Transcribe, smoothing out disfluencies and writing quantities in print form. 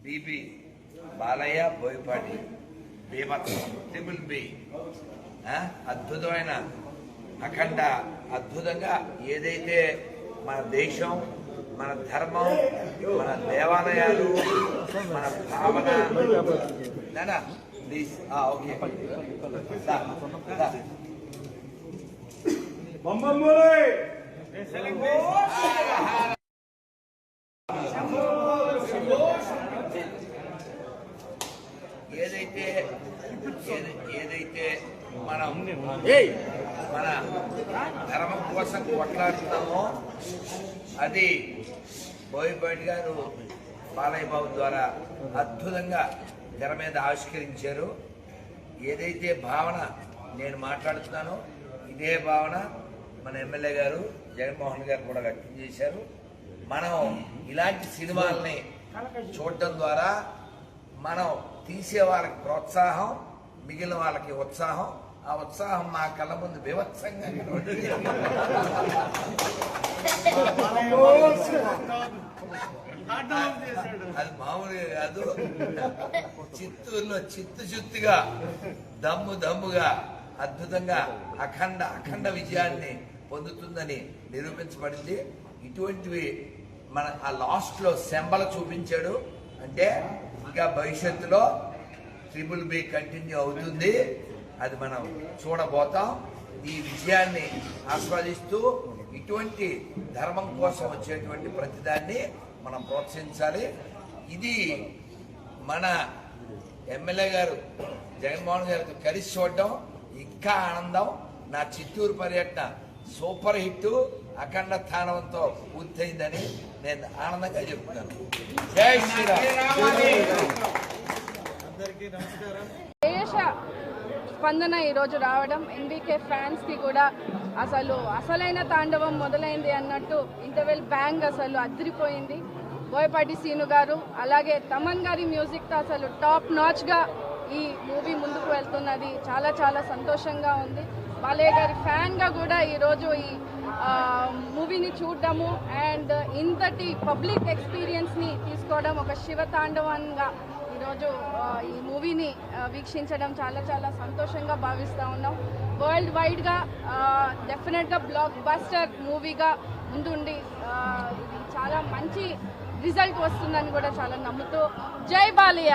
BB Balayya Boyapati బీభత్సం triple B అద్భుతమైన అఖండ అద్భుతంగా ఏదైతే మన దేశం మన ధర్మం మన దేవాలయాలు మన భావన ప్లీజ్ ఓకే ఏదైతే మనం మన ధర్మం కోసం కొట్లాడుతున్నామో అది బోయపాటి గారు బాలయ్య బాబు ద్వారా అద్భుతంగా తెర మీద ఆవిష్కరించారు. ఏదైతే భావన నేను మాట్లాడుతున్నానో ఇదే భావన మన ఎమ్మెల్యే గారు జగన్మోహన్ గారు కూడా వ్యక్తం చేశారు. మనం ఇలాంటి సినిమాలని చూడటం ద్వారా మనం తీసే వాళ్ళకి ప్రోత్సాహం, మిగిలిన వాళ్ళకి ఉత్సాహం. ఆ ఉత్సాహం మా కళ్ళ ముందు వివత్సంగా అది మామూలుగా కాదు. చిత్తూరులో చిత్తుగా దమ్ముగా అద్భుతంగా అఖండ విజయాన్ని పొందుతుందని నిరూపించబడింది. ఇటువంటివి మన ఆ లాస్ట్ లో శంబల చూపించాడు. అంటే ఇంకా భవిష్యత్తులో ట్రిపుల్ బి కంటిన్యూ అవుతుంది. అది మనం చూడబోతాం. ఈ విజయాన్ని ఆస్వాదిస్తూ ఇటువంటి ధర్మం కోసం వచ్చేటువంటి ప్రతిదాన్ని మనం ప్రోత్సహించాలి. ఇది మన ఎమ్మెల్యే గారు జగన్మోహన్ గారితో కలిసి చూడడం ఇంకా ఆనందం. నా చిత్తూరు పర్యటన సూపర్ హిట్ అఖండ స్థానంతో పూర్తయిందని నేను ఆనందంగా చెప్తున్నాను. జై శ్రీరామ్. దేశ స్పందన ఈరోజు రావడం ఎన్బీకే ఫ్యాన్స్ కి కూడా అసలైన తాండవం మొదలైంది అన్నట్టు ఇంటర్వెల్ బ్యాంగ్ అసలు అదిరిపోయింది. బోయపాటి సీను గారు అలాగే తమన్ గారి మ్యూజిక్తో అసలు టాప్ నాచ్ గా ఈ మూవీ ముందుకు వెళ్తున్నది. చాలా చాలా సంతోషంగా ఉంది. బాలయ్య గారి ఫ్యాన్ గా కూడా ఈరోజు ఈ మూవీని చూడడము అండ్ ఇంతటి పబ్లిక్ ఎక్స్పీరియన్స్ ని తీసుకోవడం ఒక శివతాండవంగా ఈరోజు ఈ మూవీని వీక్షించడం చాలా చాలా సంతోషంగా భావిస్తూ ఉన్నాం. వరల్డ్ వైడ్గా డెఫినెట్గా బ్లాక్ బస్టర్ మూవీగా ముందుండి ఇది చాలా మంచి రిజల్ట్ వస్తుందని కూడా చాలా నమ్ముతూ జై బాలయ్య.